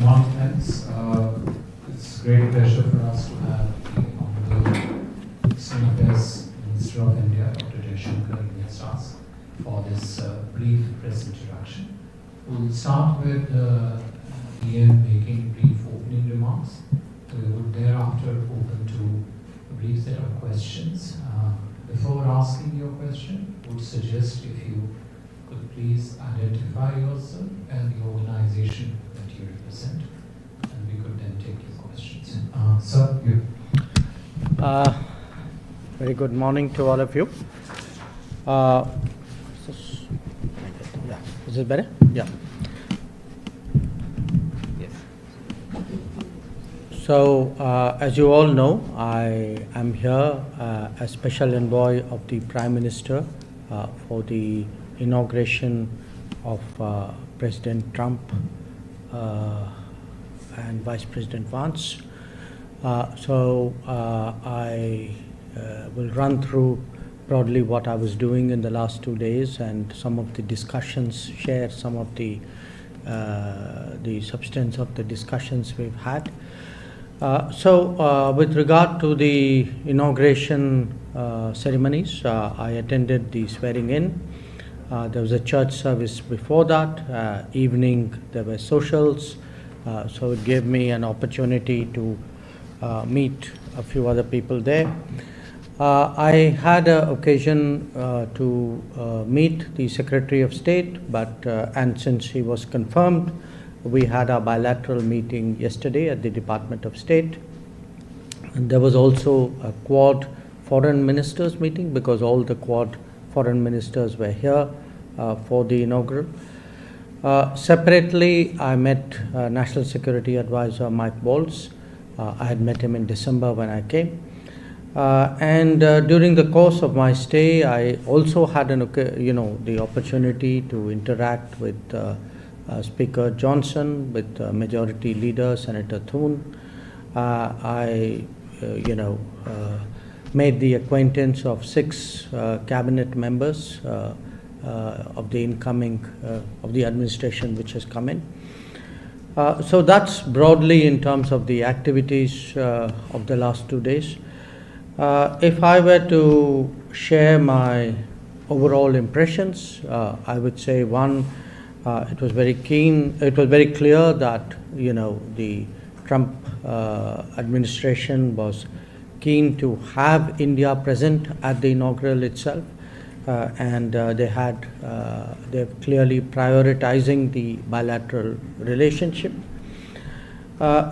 morning, friends. It's a great pleasure for us to have the Honorable External Affairs Minister of India, Dr. Jaishankar, against us for this brief press introduction. We'll start with Ian making brief opening remarks. We will thereafter open to a brief set of questions. Before asking your question, I would suggest if you could please identify yourself and the organization that you represent, and we could then take your questions. Sir, you. Very good morning to all of you. Yeah, is it better? Yeah. Yes. So, as you all know, I am here as Special Envoy of the Prime Minister for the inauguration of President Trump and Vice President Vance. I will run through broadly what I was doing in the last 2 days and some of the discussions, share some of the substance of the discussions we've had. With regard to the inauguration ceremonies, I attended the swearing in. There was a church service before that. Evening there were socials, so it gave me an opportunity to meet a few other people there. I had an occasion to meet the Secretary of State, and since he was confirmed, we had a bilateral meeting yesterday at the Department of State. And there was also a Quad Foreign Ministers meeting because all the Quad Foreign Ministers were here for the inaugural. Separately, I met National Security Advisor Mike Waltz. I had met him in December when I came. During the course of my stay, I also had the opportunity to interact with Speaker Johnson, with Majority Leader Senator Thune. I made the acquaintance of 6 cabinet members of the incoming of the administration which has come in. So that's broadly in terms of the activities of the last 2 days. If I were to share my overall impressions, I would say one, it was very clear that the Trump administration was keen to have India present at the inaugural itself, and they're clearly prioritizing the bilateral relationship.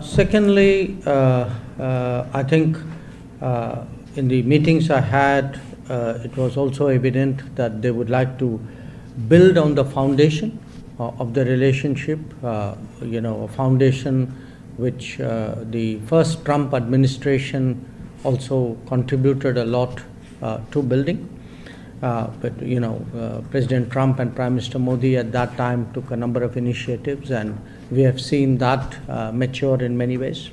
Secondly, I think in the meetings I had, it was also evident that they would like to build on the foundation of the relationship, a foundation which the first Trump administration also contributed a lot to building. President Trump and Prime Minister Modi at that time took a number of initiatives, and we have seen that mature in many ways.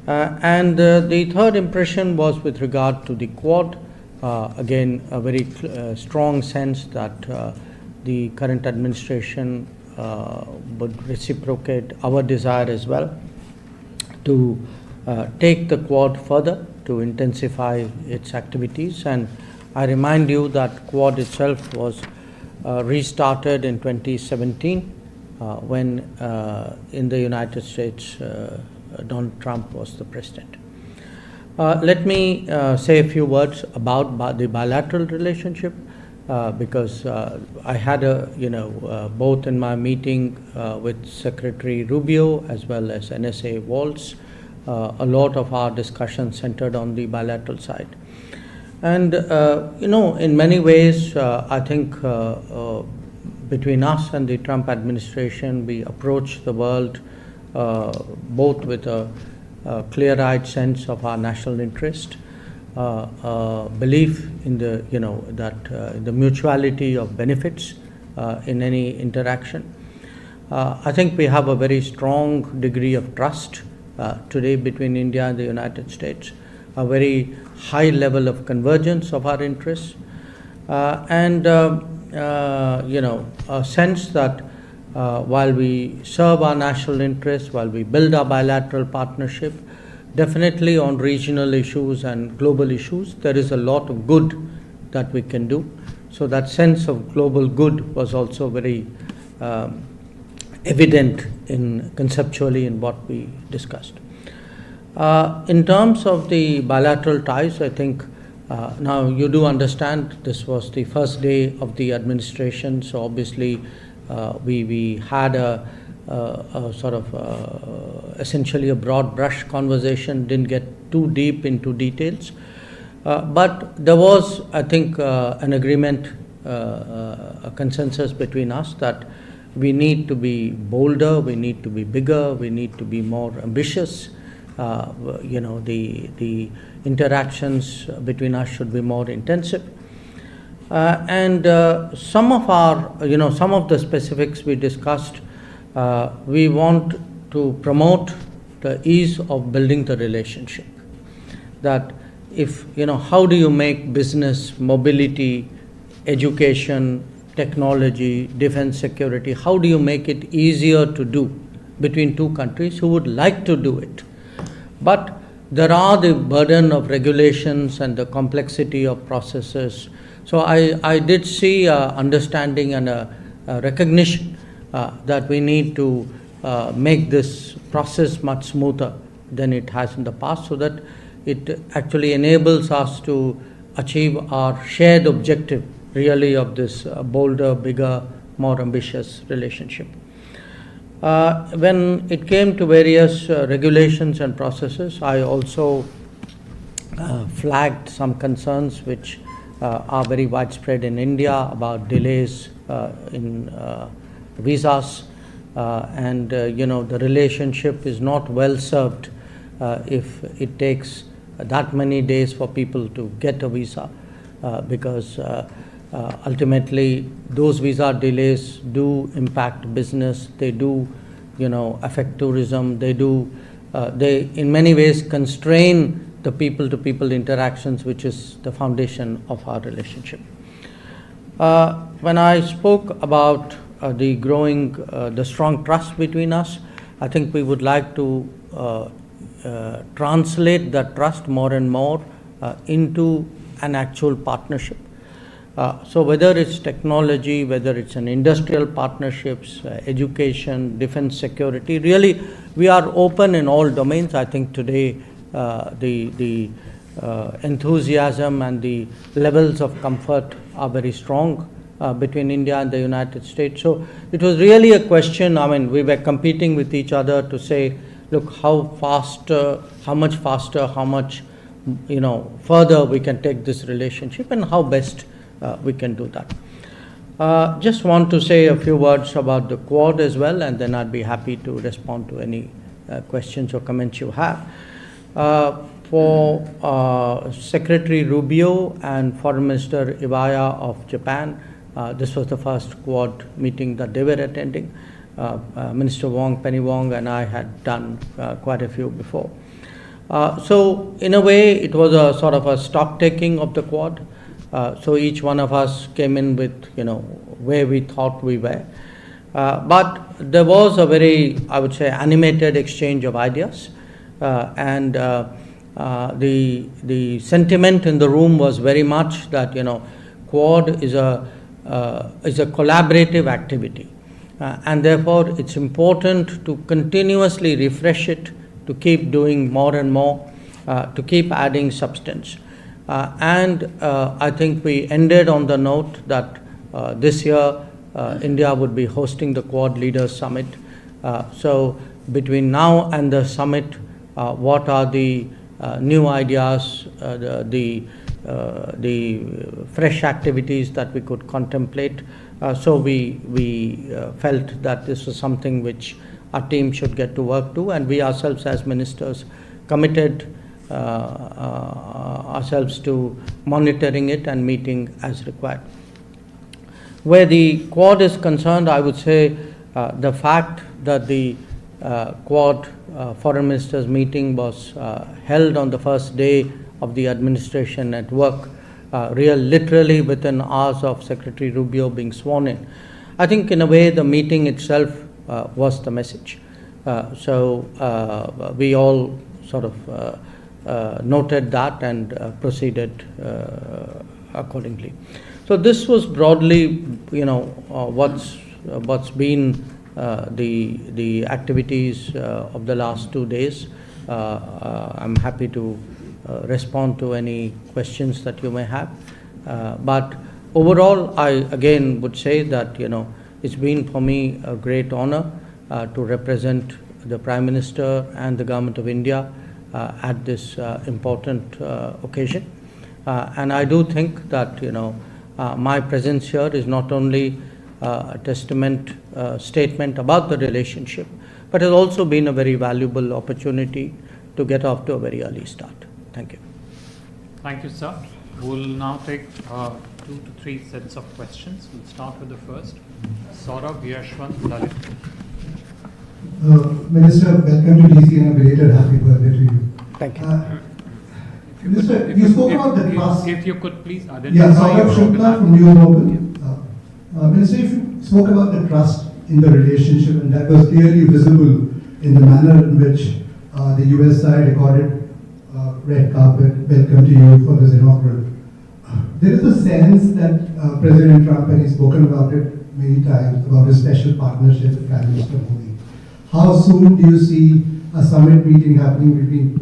The third impression was with regard to the Quad. Again, a very strong sense that the current administration would reciprocate our desire as well to take the Quad further, to intensify its activities. And I remind you that Quad itself was restarted in 2017 when in the United States Donald Trump was the president. Let me say a few words about the bilateral relationship because I had both in my meeting with Secretary Rubio as well as NSA Waltz, a lot of our discussion centered on the bilateral side. And in many ways, I think between us and the Trump administration, we approach the world both with a clear-eyed sense of our national interest, belief in the the mutuality of benefits in any interaction. I think we have a very strong degree of trust today between India and the United States, a very high level of convergence of our interests, and a sense that while we serve our national interests, while we build our bilateral partnership, definitely on regional issues and global issues, there is a lot of good that we can do. So that sense of global good was also very evident conceptually in what we discussed. In terms of the bilateral ties, I think now you do understand this was the first day of the administration, so obviously we had a sort of essentially a broad brush conversation, didn't get too deep into details. But there was, I think, an agreement, a consensus between us that we need to be bolder, we need to be bigger, we need to be more ambitious. The interactions between us should be more intensive. And some of the specifics we discussed, we want to promote the ease of building the relationship. That how do you make business, mobility, education, technology, defense, security, how do you make it easier to do between two countries who would like to do it? But there are the burden of regulations and the complexity of processes. So I did see understanding and a recognition that we need to make this process much smoother than it has in the past, so that it actually enables us to achieve our shared objective, really, of this bolder, bigger, more ambitious relationship. When it came to various regulations and processes, I also flagged some concerns which are very widespread in India about delays in visas, and the relationship is not well served if it takes that many days for people to get a visa, because ultimately those visa delays do impact business, they do affect tourism, they in many ways constrain the people-to-people interactions, which is the foundation of our relationship. When I spoke about the strong trust between us, I think we would like to translate that trust more and more into an actual partnership. So whether it's technology, whether it's an industrial partnerships, education, defense, security, really we are open in all domains. I think today the enthusiasm and the levels of comfort are very strong between India and the United States. So it was really a question, we were competing with each other to say, look, how much faster, how much further we can take this relationship, and how best we can do that. Just want to say a few words about the Quad as well, and then I'd be happy to respond to any questions or comments you have. For Secretary Rubio and Foreign Minister Iwaya of Japan, this was the first Quad meeting that they were attending. Minister Wong, Penny Wong, and I had done quite a few before. So in a way, it was a sort of a stock taking of the Quad. So each one of us came in with, where we thought we were. But there was a very, I would say, animated exchange of ideas. And the sentiment in the room was very much that, Quad is a collaborative activity. And therefore, it's important to continuously refresh it, to keep doing more and more, to keep adding substance. And I think we ended on the note that this year India would be hosting the Quad Leaders Summit. So between now and the summit, what are the new ideas, the fresh activities that we could contemplate? So we felt that this was something which our team should get to work to, and we ourselves as ministers committed ourselves to monitoring it and meeting as required. Where the Quad is concerned, I would say the fact that the Quad Foreign Ministers meeting was held on the first day of the administration at work, literally within hours of Secretary Rubio being sworn in. I think in a way the meeting itself was the message. We all sort of noted that and proceeded accordingly. So this was broadly, what's been the activities of the last 2 days. I'm happy to respond to any questions that you may have. But overall, I again would say that, it's been for me a great honor to represent the Prime Minister and the Government of India at this important occasion. And I do think that, my presence here is not only a statement about the relationship, but has also been a very valuable opportunity to get off to a very early start. Thank you. Thank you, sir. We'll now take 2 to 3 sets of questions. We'll start with the first. Saurabh, Yashwant, Lalit. Minister, welcome to DC and a belated happy birthday to you. Thank you. Minister, you spoke about the trust. If you could please identify Yeah, Saurabh Shukla from New Global. Minister, you spoke about the trust in the relationship, and that was clearly visible in the manner in which the US side accorded red carpet welcome to you for this inaugural. There is a sense that President Trump, and he's spoken about it many times, about a special partnership with Prime Minister Modi. How soon do you see a summit meeting happening between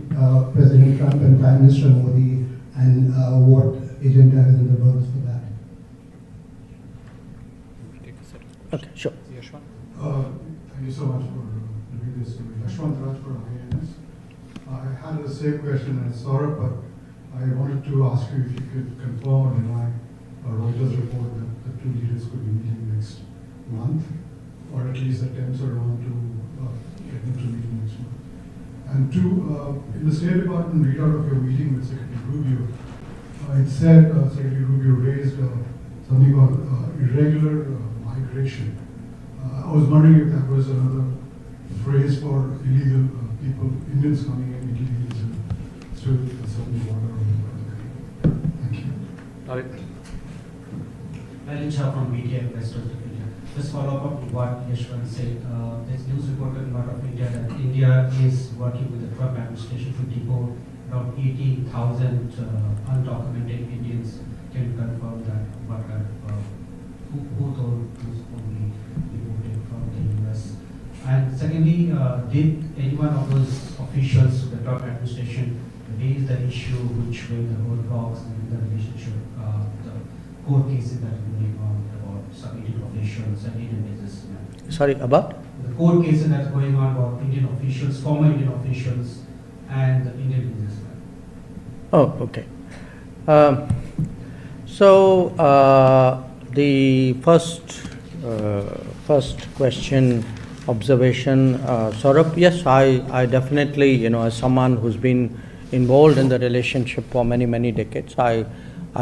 President Trump and Prime Minister Modi, and what agenda is in the works for that? Okay, sure. Yashwant. Thank you so much for doing this. Yashwant Raj for IANS. I had the same question as Saurabh, but I wanted to ask you if you could confirm or deny a Reuters report that the two leaders could be meeting next month, or at least attempts are on to get them to meet next month. And two, in the State Department readout of your meeting with Secretary Rubio, it said Secretary Rubio raised something about irregular migration. I was wondering if that was another phrase for illegal people, Indians coming in illegally through the southern border of the country. Thank you. Lalit. Lalit Shah from BTI West of India. Just follow up on what Yashwant said. There's news report coming out of India that India is working with the Trump administration to deport around 18,000 undocumented Indians. Can you confirm that? Who told who's only deported from the US? And secondly, did any one of those officials of the Trump administration raise the issue which were the roadblocks in the relationship, the court cases that are going on about some Indian officials and Indian businessmen? Sorry, about? The court cases that are going on about Indian officials, former Indian officials, and the Indian businessmen. Oh, okay. The first question, observation, Saurabh, yes, I definitely, as someone who's been involved in the relationship for many, many decades, I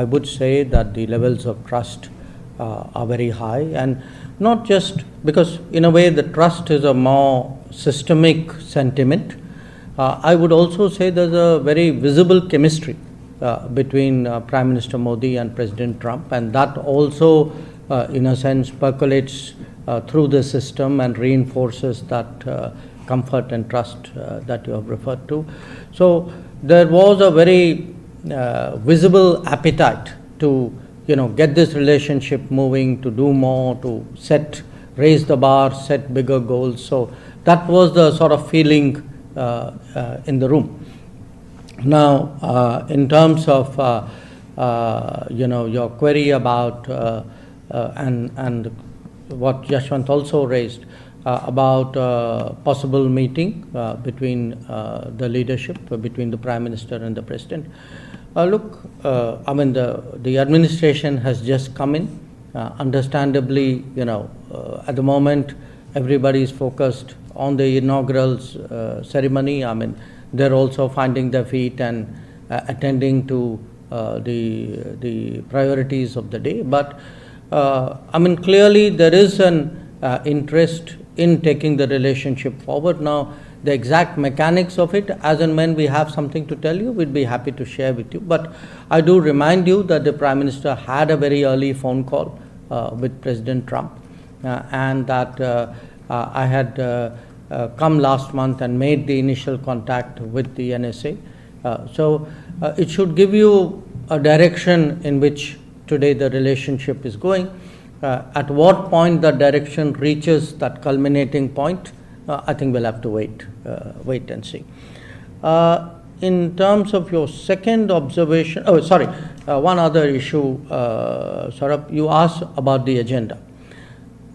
would say that the levels of trust are very high, and not just because, in a way, the trust is a more systemic sentiment. I would also say there's a very visible chemistry between Prime Minister Modi and President Trump, and that also, in a sense, percolates through the system and reinforces that comfort and trust that you have referred to. So there was a very visible appetite to, get this relationship moving, to do more, to raise the bar, set bigger goals. So that was the sort of feeling in the room. Now, in terms of your query about and what Yashwant also raised about possible meeting between the leadership, between the Prime Minister and the President. Look, the administration has just come in. Understandably, at the moment, everybody is focused on the inaugural ceremony. They're also finding their feet and attending to the priorities of the day. But clearly there is an interest in taking the relationship forward. Now, the exact mechanics of it, as and when we have something to tell you, we'd be happy to share with you. But I do remind you that the Prime Minister had a very early phone call with President Trump. and that I had come last month and made the initial contact with the NSA. So it should give you a direction in which today the relationship is going. At what point the direction reaches that culminating point, I think we'll have to wait and see. In terms of your second observation, one other issue, Saurabh, you asked about the agenda.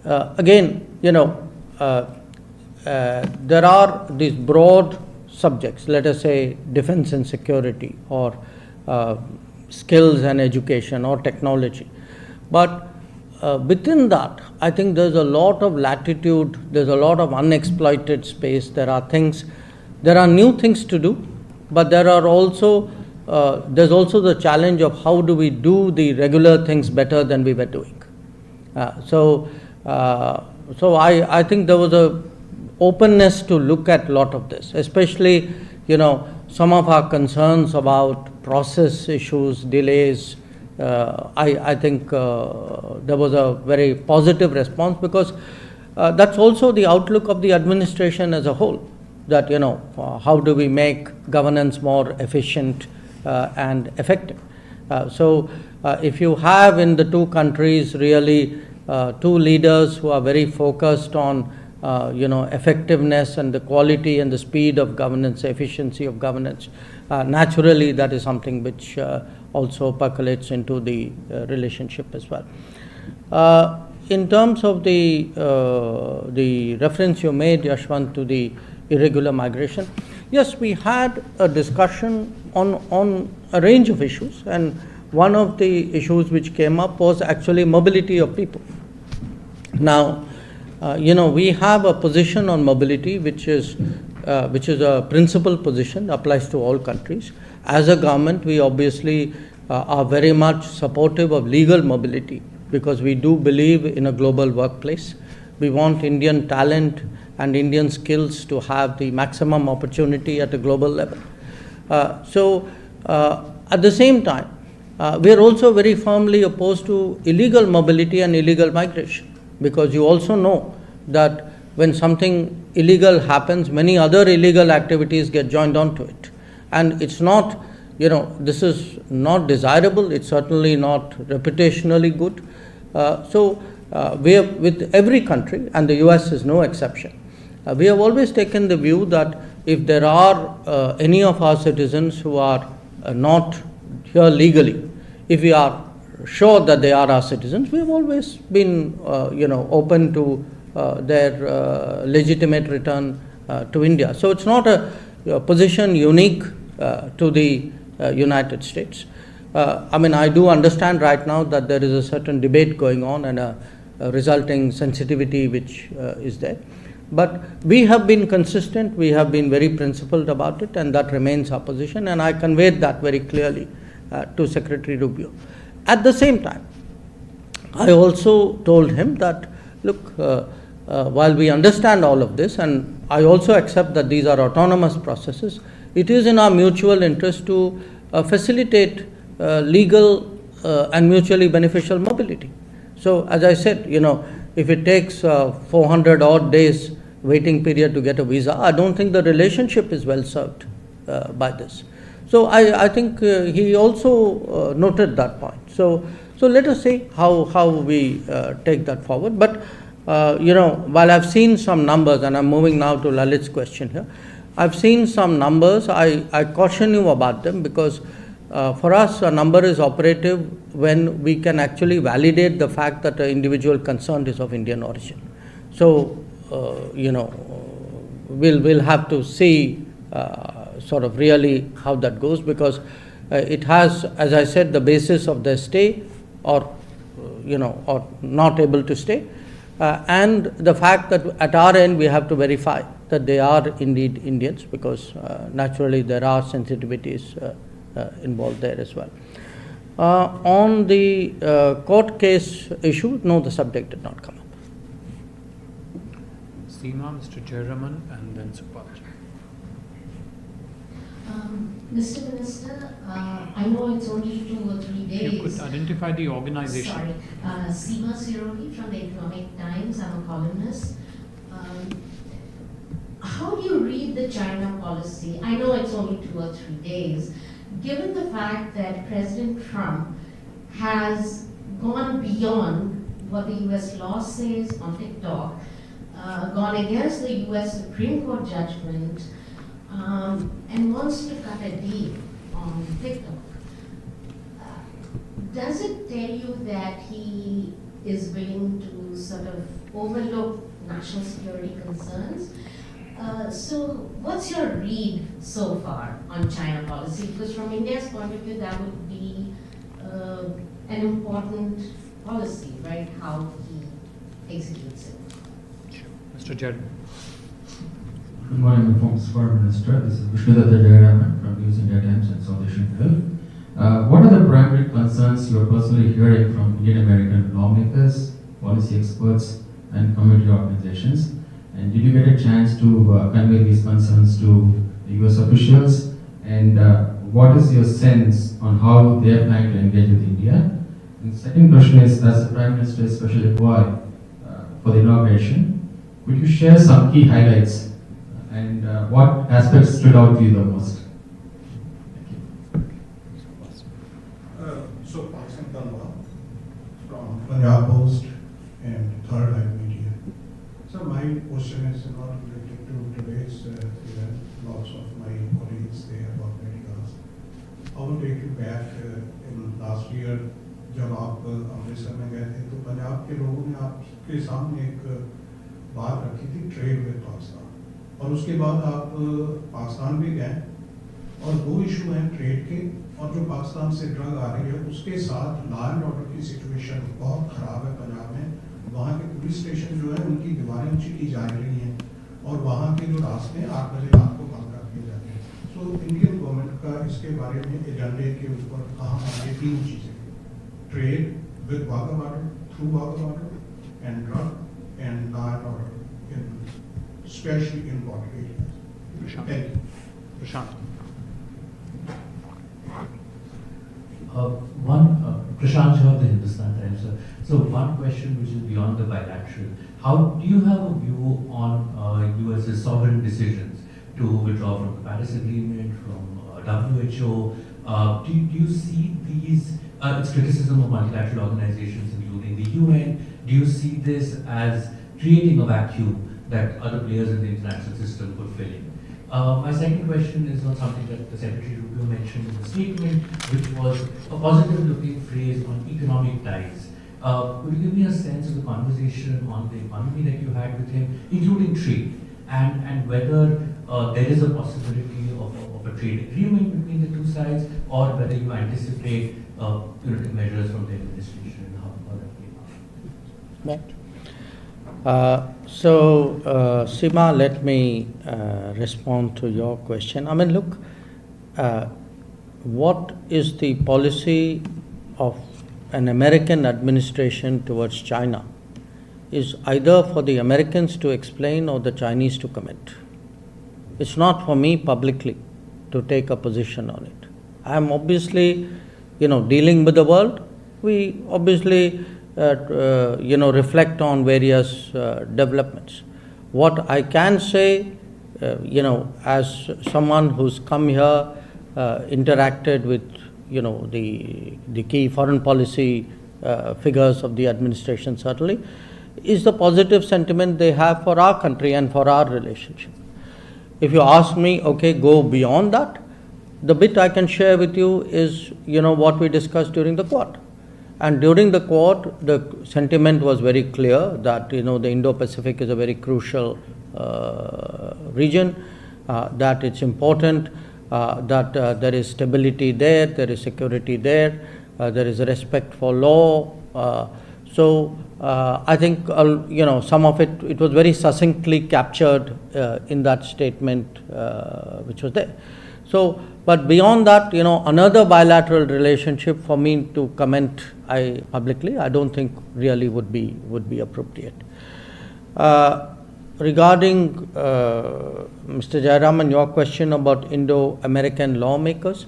Again, there are these broad subjects, let us say defense and security, or skills and education, or technology. But within that, I think there's a lot of latitude, there's a lot of unexploited space. There are new things to do, but there's also the challenge of how do we do the regular things better than we were doing. So I think there was a openness to look at a lot of this, especially some of our concerns about process issues, delays. I think there was a very positive response, because that's also the outlook of the administration as a whole, that how do we make governance more efficient and effective. So if you have in the two countries really two leaders who are very focused on effectiveness and the quality and the speed of governance, efficiency of governance, naturally that is something which also percolates into the relationship as well. In terms of the reference you made, Yashwant, to the irregular migration, yes, we had a discussion on a range of issues, and one of the issues which came up was actually mobility of people. Now, we have a position on mobility which is a principal position, applies to all countries. As a government, we obviously are very much supportive of legal mobility, because we do believe in a global workplace. We want Indian talent and Indian skills to have the maximum opportunity at a global level. So at the same time, we are also very firmly opposed to illegal mobility and illegal migration, because you also know that when something illegal happens, many other illegal activities get joined onto it. And it's not, this is not desirable, it's certainly not reputationally good. So we have, with every country, and the US is no exception, we have always taken the view that if there are any of our citizens who are not here legally, if we are sure that they are our citizens, we have always been open to their legitimate return to India. So it's not a position unique to the United States. I do understand right now that there is a certain debate going on and a resulting sensitivity which is there. But we have been consistent, we have been very principled about it, and that remains our position, and I conveyed that very clearly to Secretary Rubio. At the same time, I also told him that, look, while we understand all of this, and I also accept that these are autonomous processes, it is in our mutual interest to facilitate legal and mutually beneficial mobility. So, as I said, if it takes 400 odd days waiting period to get a visa, I don't think the relationship is well served by this. So I think he also noted that point. So let us see how we take that forward. But while I've seen some numbers, and I'm moving now to Lalit's question here, I've seen some numbers. I caution you about them, because for us a number is operative when we can actually validate the fact that an individual concerned is of Indian origin. So we'll have to see sort of really how that goes, because it has, as I said, the basis of their stay or not able to stay, and the fact that at our end we have to verify that they are indeed Indians, because naturally there are sensitivities involved there as well. On the court case issue, no, the subject did not come up. Seema, Mr. Jayaraman, and then Supaji. Mr. Minister, I know it's only 2 or 3 days. You could identify the organization. Sorry, Seema Sirohi from the Economic Times. I'm a columnist. How do you read the China policy? I know it's only 2 or 3 days. Given the fact that President Trump has gone beyond what the US law says on TikTok, gone against the US Supreme Court judgment, and wants to cut a deal on TikTok. Does it tell you that he is willing to sort of overlook national security concerns? So what's your read so far on China policy? Because from India's point of view, that would be an important policy, right? How he executes it. Mr. Jerry. Good morning, Mr. Foreign Minister. This is Vishnudatta Jayaraman from News India Times and South Asian Herald. What are the primary concerns you are personally hearing from Indian American lawmakers, policy experts, and community organizations? And did you get a chance to convey these concerns to the US officials? And what is your sense on how they are planning to engage with India? And the second question is, as the Prime Minister is specially involved for the inauguration, could you share some key highlights and what aspects stood out to you the most? So, Pakistan Tanwa from Punjab Post and Third Eye Media. So, my question is not related to today's event. Lots of my colleagues, they have already asked. I want to take you back in last year, जब आप अमृतसर में गए थे, तो पंजाब के लोगों ने आपके सामने एक बात रखी थी, ट्रेड विद पाकिस्तान, और उसके बाद आप पाकिस्तान भी गए, और 2 इशू हैं ट्रेड के, और जो पाकिस्तान से ड्रग आ रही है उसके साथ लॉ एंड ऑर्डर की सिचुएशन बहुत ख़राब है पंजाब में। वहाँ के पुलिस स्टेशन जो है उनकी दीवारें ऊँची की जा रही हैं, और वहाँ के जो रास्ते 8 बजे रात को बंद कर दिए जाते हैं। तो इंडियन गवर्नमेंट का इसके बारे में एजेंडे के ऊपर कहाँ आगे 3 चीज़ें, trade with Wagah border, through Wagah border, and drug and law and order in especially in border areas. Thank you. Prashant. Prashant Jha of the Hindustan Times. So one question which is beyond the bilateral. How do you have a view on US's sovereign decisions to withdraw from the Paris Agreement, from WHO? Do you see these, its criticism of multilateral organizations including the UN, do you see this as creating a vacuum that other players in the international system could fill in? My second question is on something that the Secretary Rubio mentioned in the statement, which was a positive-looking phrase on economic ties. Could you give me a sense of the conversation on the economy that you had with him, including trade, and whether there is a possibility of a trade agreement between the 2 sides, or whether you anticipate punitive measures from the administration and how that may happen? Seema, let me respond to your question. I mean, look, what is the policy of an American administration towards China is either for the Americans to explain or the Chinese to commit. It's not for me publicly to take a position on it. I'm obviously, dealing with the world. We obviously reflect on various developments. What I can say, as someone who's come here, interacted with, the key foreign policy figures of the administration certainly, is the positive sentiment they have for our country and for our relationship. If you ask me, okay, go beyond that, the bit I can share with you is, what we discussed during the Quad. And during the Quad, the sentiment was very clear that, the Indo-Pacific is a very crucial region, that it's important, that there is stability there, there is security there, there is a respect for law. I think, some of it was very succinctly captured in that statement which was there. But beyond that, another bilateral relationship for me to comment publicly, I don't think really would be appropriate. regarding Mr. Jayaraman, your question about Indo-American lawmakers,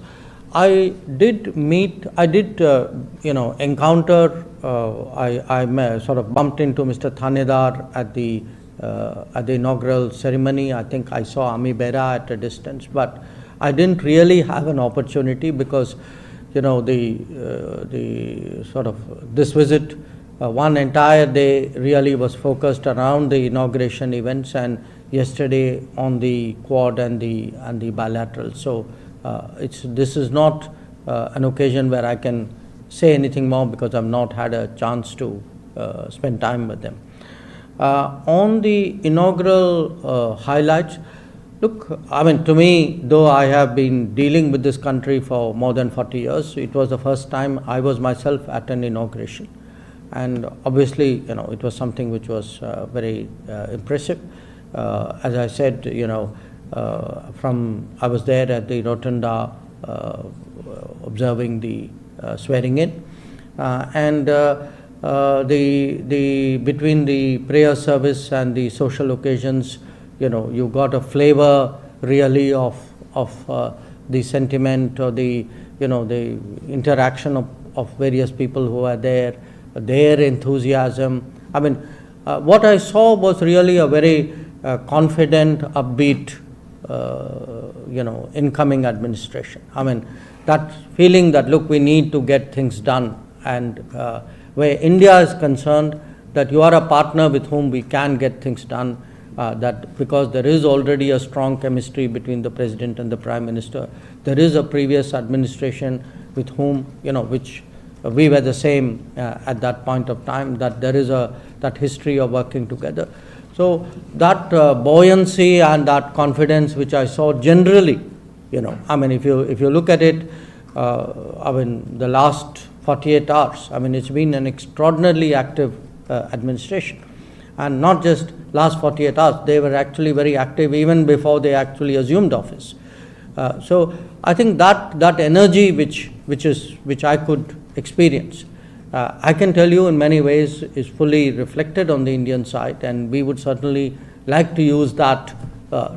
I did encounter, I sort of bumped into Mr. Thanedar at the inaugural ceremony. I think I saw Ami Bera at a distance, but I didn't really have an opportunity because, this visit, one entire day really was focused around the inauguration events, and yesterday on the Quad and the bilateral. So this is not an occasion where I can say anything more because I've not had a chance to spend time with them. On the inaugural highlights, look, I mean, to me, though I have been dealing with this country for more than 40 years, it was the first time I was myself at an inauguration. And obviously, it was something which was very impressive. As I said, I was there at the Rotunda observing the swearing in, and between the prayer service and the social occasions, you got a flavor really of the sentiment or the interaction of various people who are there, their enthusiasm. I mean, what I saw was really a very confident, upbeat, incoming administration. I mean, that feeling that, look, we need to get things done, and where India is concerned, that you are a partner with whom we can get things done, that because there is already a strong chemistry between the President and the Prime Minister. There is a previous administration with whom, which we were the same at that point of time, that there is that history of working together. So that buoyancy and that confidence which I saw generally, I mean, if you look at it, I mean, the last 48 hours, I mean, it's been an extraordinarily active administration. And not just last 48 hours, they were actually very active even before they actually assumed office. So I think that energy which I could experience, I can tell you in many ways is fully reflected on the Indian side, and we would certainly like to use that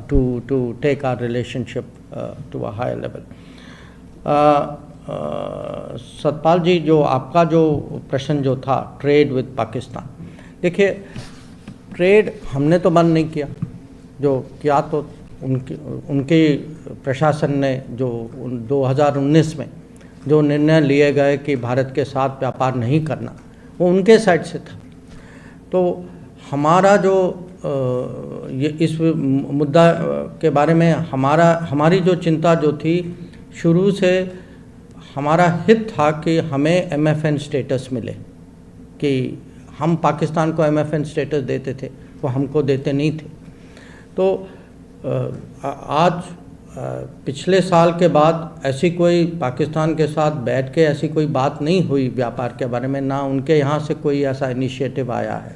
to take our relationship to a higher level. Satpal ji, जो आपका जो प्रश्न जो था trade with Pakistan, देखिए trade हमने तो बंद नहीं किया, जो किया तो उनके प्रशासन ने जो 2019 में जो निर्णय लिए गए कि भारत के साथ व्यापार नहीं करना, वो उनके साइड से था। तो हमारा जो इस मुद्दा के बारे में हमारी जो चिंता जो थी, शुरू से हमारा हित था कि हमें MFN स्टेटस मिले, कि हम पाकिस्तान को MFN स्टेटस देते थे, वो हमको देते नहीं थे। तो आज पिछले साल के बाद ऐसी कोई पाकिस्तान के साथ बैठ के ऐसी कोई बात नहीं हुई व्यापार के बारे में, ना उनके यहाँ से कोई ऐसा इनिशिएटिव आया है।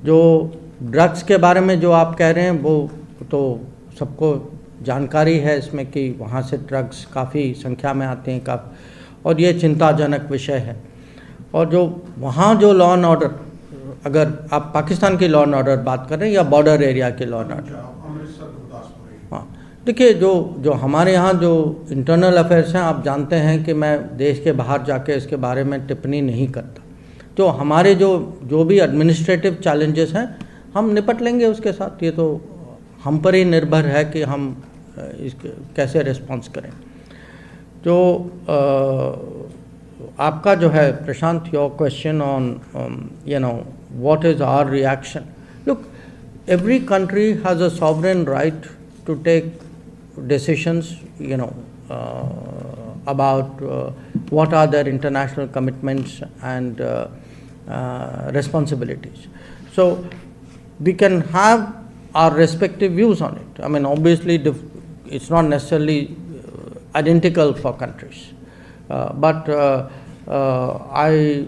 जो ड्रग्स के बारे में जो आप कह रहे हैं, वो तो सबको जानकारी है इसमें कि वहाँ से ड्रग्स काफ़ी संख्या में आते हैं, और ये चिंताजनक विषय है। और जो वहाँ जो लॉ एंड ऑर्डर, अगर आप पाकिस्तान की लॉ एंड ऑर्डर बात कर रहे हैं या बॉर्डर एरिया के लॉ एंड ऑर्डर, हाँ, देखिए जो हमारे यहाँ जो इंटरनल अफेयर्स हैं, आप जानते हैं कि मैं देश के बाहर जाके इसके बारे में टिप्पणी नहीं करता। तो हमारे जो भी एडमिनिस्ट्रेटिव चैलेंजेस हैं, हम निपट लेंगे उसके साथ। ये तो हम पर ही निर्भर है कि हम इसके कैसे रिस्पॉन्स करें। जो आपका जो है Prashant, your question on what is our reaction? Look, every country has a sovereign right to take decisions, about what are their international commitments and responsibilities. So we can have our respective views on it. I mean, obviously, it's not necessarily identical for countries, but I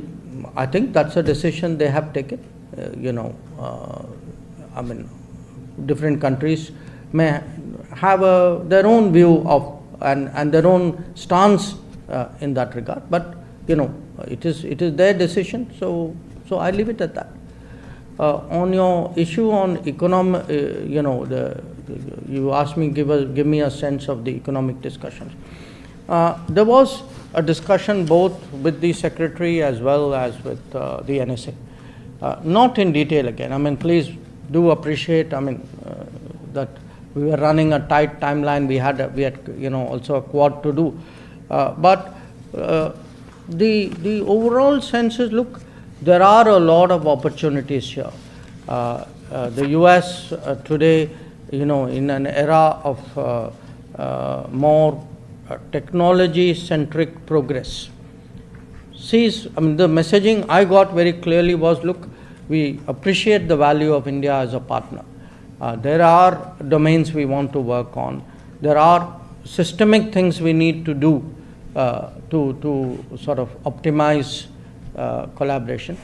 think that's a decision they have taken. I mean, different countries may have their own view of and their own stance in that regard. But it is their decision. So I leave it at that. On your issue on economic, you asked me, give me a sense of the economic discussions. There was a discussion both with the Secretary as well as with the NSA. Not in detail again. I mean, please do appreciate, that we were running a tight timeline. We had also a quad to do. But the overall sense is, look, there are a lot of opportunities here. The US today, in an era of more technology-centric progress, sees, the messaging I got very clearly was, look, we appreciate the value of India as a partner. There are domains we want to work on. There are systemic things we need to do to sort of optimize collaboration.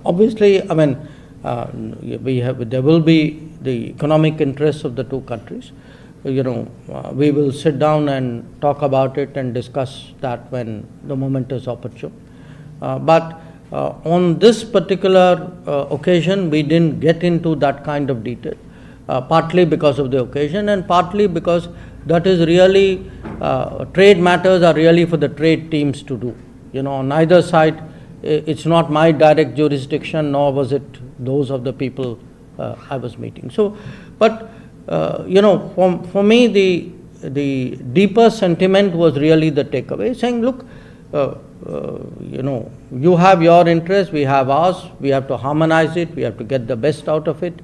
Obviously, there will be the economic interests of the two countries. We will sit down and talk about it and discuss that when the moment is opportune. But on this particular occasion, we didn't get into that kind of detail, partly because of the occasion and partly because that is really, trade matters are really for the trade teams to do. On either side, it's not my direct jurisdiction, nor was it those of the people I was meeting. So, but for me, the deeper sentiment was really the takeaway, saying, look, you have your interest, we have ours, we have to harmonize it, we have to get the best out of it.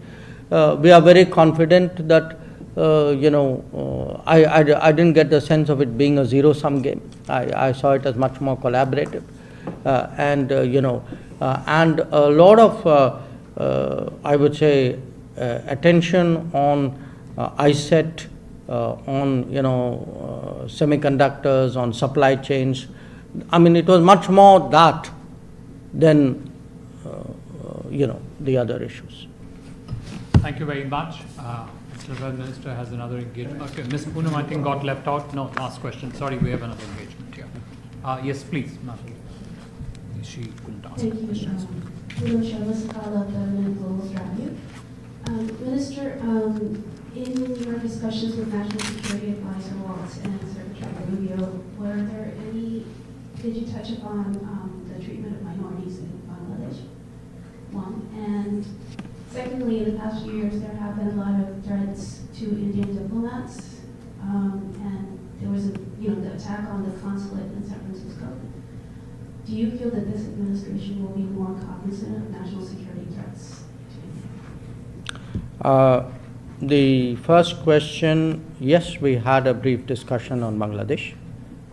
We are very confident that, I didn't get the sense of it being a zero-sum game. I saw it as much more collaborative. And a lot of, I would say, attention on ISET, on, semiconductors, on supply chains. It was much more that than, the other issues. Thank you very much. Mr. Prime Minister has another engagement. Okay, Ms. Poonam, I think, got left out. No, last question. Sorry, we have another engagement here. Yes, please, ma'am. She couldn't answer the questions. Poonam Sharma Sakala, Government Global Strategy. Minister, in your discussions with National Security Advisor Wance and Secretary Rubio, did you touch upon the treatment of minorities in Bangladesh? One. And secondly, in the past few years, there have been a lot of threats to Indian diplomats, and there was the attack on the consulate in San Francisco. Do you feel that this administration will be more cognizant of national security threats to India? The first question, yes, we had a brief discussion on Bangladesh.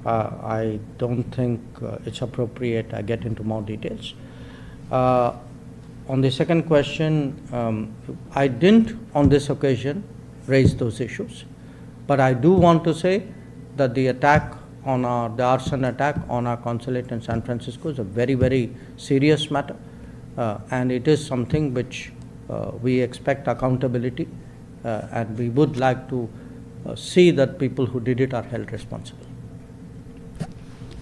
I don't think it's appropriate I get into more details. On the second question, I didn't on this occasion raise those issues, but I do want to say that the arson attack on our consulate in San Francisco is a very, very serious matter, and it is something which we expect accountability, and we would like to see that people who did it are held responsible.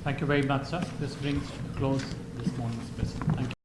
Thank you very much, sir. This brings to close this morning's session. Thank you.